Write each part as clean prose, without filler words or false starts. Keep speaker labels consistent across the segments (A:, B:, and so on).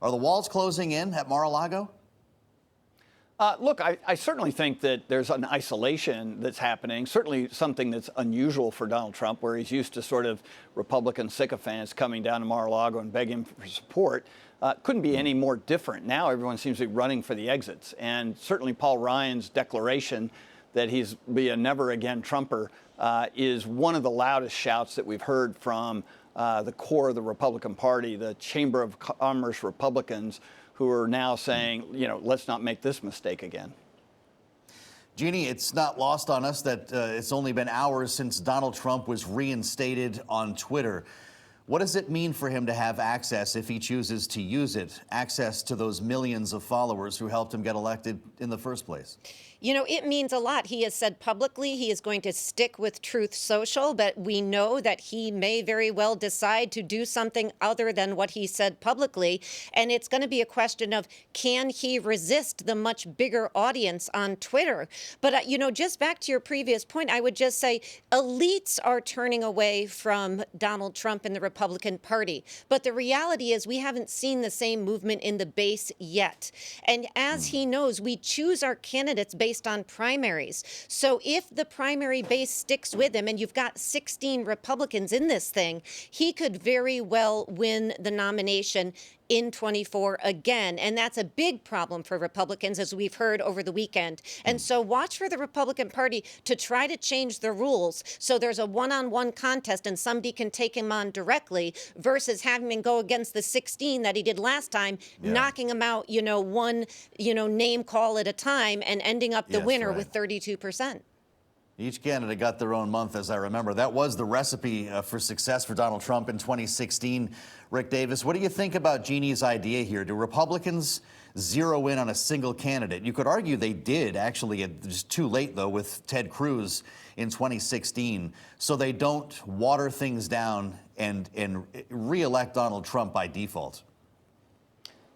A: Are the walls closing in at Mar-a-Lago?
B: Look, I certainly think that there's an isolation that's happening, certainly something that's unusual for Donald Trump, where he's used to sort of Republican sycophants coming down to Mar-a-Lago and begging for support. Couldn't be any more different. Now everyone seems to be running for the exits. And certainly Paul Ryan's declaration that he's be a never again Trumper is one of the loudest shouts that we've heard from the core of the Republican Party, the Chamber of Commerce Republicans, who are now saying, let's not make this mistake again.
A: Jeannie, it's not lost on us that it's only been hours since Donald Trump was reinstated on Twitter. What does it mean for him to have access, if he chooses to use it, access to those millions of followers who helped him get elected in the first place?
C: It means a lot. He has said publicly he is going to stick with Truth Social, but we know that he may very well decide to do something other than what he said publicly. And it's going to be a question of, can he resist the much bigger audience on Twitter? But, just back to your previous point, I would just say elites are turning away from Donald Trump and the Republican Party. But the reality is we haven't seen the same movement in the base yet. And as he knows, we choose our candidates based on primaries. So if the primary base sticks with him, and you've got 16 Republicans in this thing, he could very well win the nomination in 24 again. And that's a big problem for Republicans, as we've heard over the weekend. And so watch for the Republican Party to try to change the rules so there's a one-on-one contest and somebody can take him on directly versus having him go against the 16 that he did last time, knocking him out, one, name call at a time and ending up the winner with 32%.
A: Each candidate got their own month, as I remember. That was the recipe for success for Donald Trump in 2016. Rick Davis, what do you think about Jeannie's idea here? Do Republicans zero in on a single candidate? You could argue they did, actually. It's too late, though, with Ted Cruz in 2016. So they don't water things down and re-elect Donald Trump by default.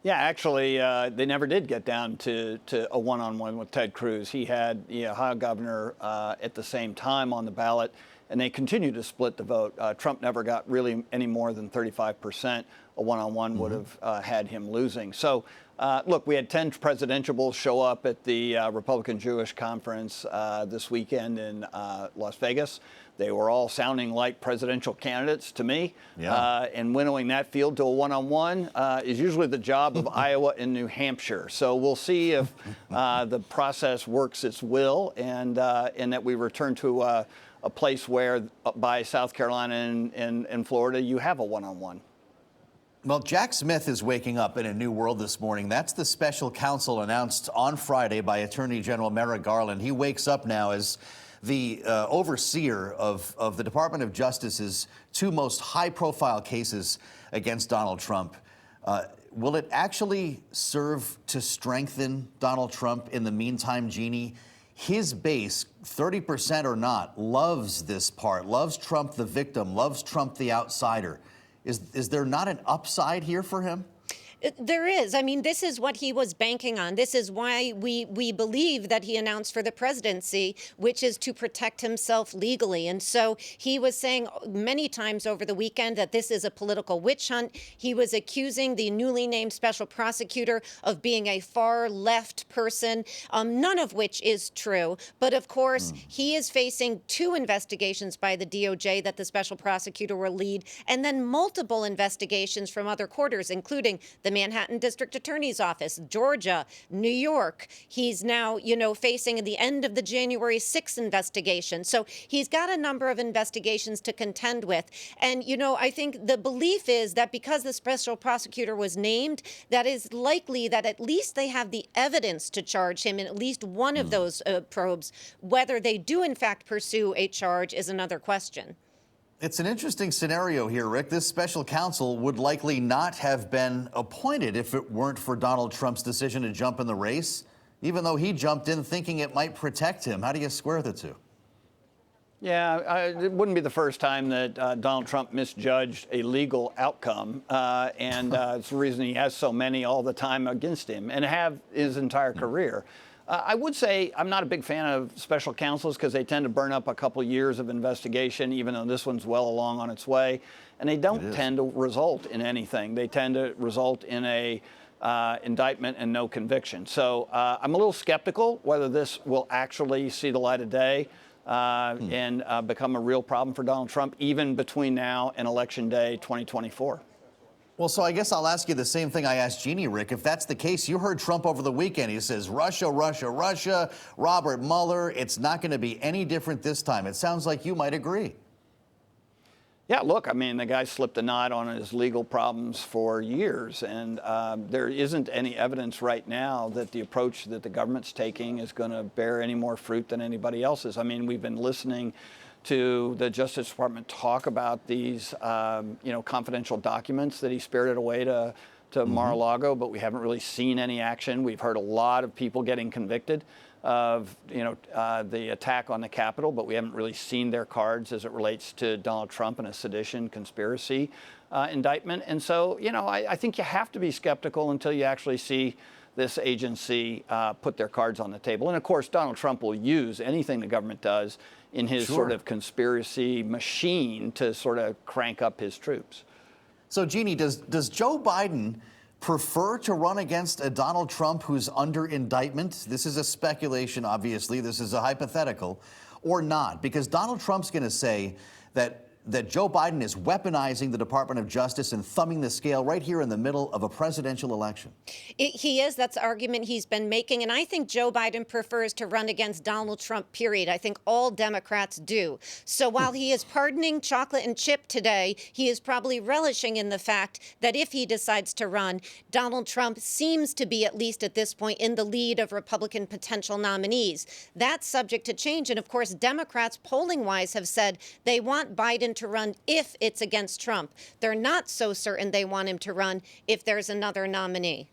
B: Yeah, actually, they never did get down to a one-on-one with Ted Cruz. He had the Ohio governor at the same time on the ballot, and they continued to split the vote. Trump never got really any more than 35%. A one-on-one would have had him losing. So, look, we had 10 presidentiables show up at the Republican Jewish Conference this weekend in Las Vegas. They were all sounding like presidential candidates to me. And winnowing that field to a one-on-one is usually the job of Iowa and New Hampshire. So we'll see if the process works its will and that we return to a place where by South Carolina and Florida, you have a one-on-one.
A: Well, Jack Smith is waking up in a new world this morning. That's the special counsel announced on Friday by Attorney General Merrick Garland. He wakes up now as the overseer of the Department of Justice's two most high-profile cases against Donald Trump. Will it actually serve to strengthen Donald Trump in the meantime, Jeannie? His base, 30% or not, loves this part, loves Trump the victim, loves Trump the outsider. Is there not an upside here for him?
C: There is. I mean, this is what he was banking on. This is why we believe that he announced for the presidency, which is to protect himself legally. And so he was saying many times over the weekend that this is a political witch hunt. He was accusing the newly named special prosecutor of being a far left person, none of which is true. But of course, he is facing 2 investigations by the DOJ that the special prosecutor will lead, and then multiple investigations from other quarters, including the Manhattan District Attorney's Office, Georgia, New York. He's now, facing the end of the January 6th investigation. So he's got a number of investigations to contend with. And, I think the belief is that because the special prosecutor was named, that is likely that at least they have the evidence to charge him in at least one of those probes. Whether they do, in fact, pursue a charge is another question.
A: It's an interesting scenario here, Rick. This special counsel would likely not have been appointed if it weren't for Donald Trump's decision to jump in the race, even though he jumped in thinking it might protect him. How do you square the two?
B: Yeah, it wouldn't be the first time that Donald Trump misjudged a legal outcome, and it's the reason he has so many all the time against him, and have his entire career. I would say I'm not a big fan of special counsels because they tend to burn up a couple years of investigation, even though this one's well along on its way. And they don't tend to result in anything. They tend to result in a indictment and no conviction. So I'm a little skeptical whether this will actually see the light of day and become a real problem for Donald Trump, even between now and Election Day 2024.
A: Well, so I guess I'll ask you the same thing I asked Jeannie, Rick. If that's the case, you heard Trump over the weekend. He says, Russia, Russia, Russia, Robert Mueller. It's not going to be any different this time. It sounds like you might agree.
B: Yeah, look, I mean, the guy slipped a knot on his legal problems for years, and there isn't any evidence right now that the approach that the government's taking is going to bear any more fruit than anybody else's. I mean, we've been listening to the Justice Department talk about these, confidential documents that he spirited away to Mar-a-Lago, but we haven't really seen any action. We've heard a lot of people getting convicted of, the attack on the Capitol, but we haven't really seen their cards as it relates to Donald Trump and a sedition conspiracy indictment. And so, I think you have to be skeptical until you actually see this agency put their cards on the table. And of course, Donald Trump will use anything the government does in his sort of conspiracy machine to sort of crank up his troops.
A: So, Jeannie, does Joe Biden prefer to run against a Donald Trump who's under indictment? This is a speculation, obviously. This is a hypothetical, or not? Because Donald Trump's going to say that Joe Biden is weaponizing the Department of Justice and thumbing the scale right here in the middle of a presidential election.
C: He is. That's the argument he's been making. And I think Joe Biden prefers to run against Donald Trump, period. I think all Democrats do. So while he is pardoning chocolate and chip today, he is probably relishing in the fact that if he decides to run, Donald Trump seems to be, at least at this point, in the lead of Republican potential nominees. That's subject to change. And of course, Democrats, polling-wise, have said they want Biden to run if it's against Trump. They're not so certain they want him to run if there's another nominee.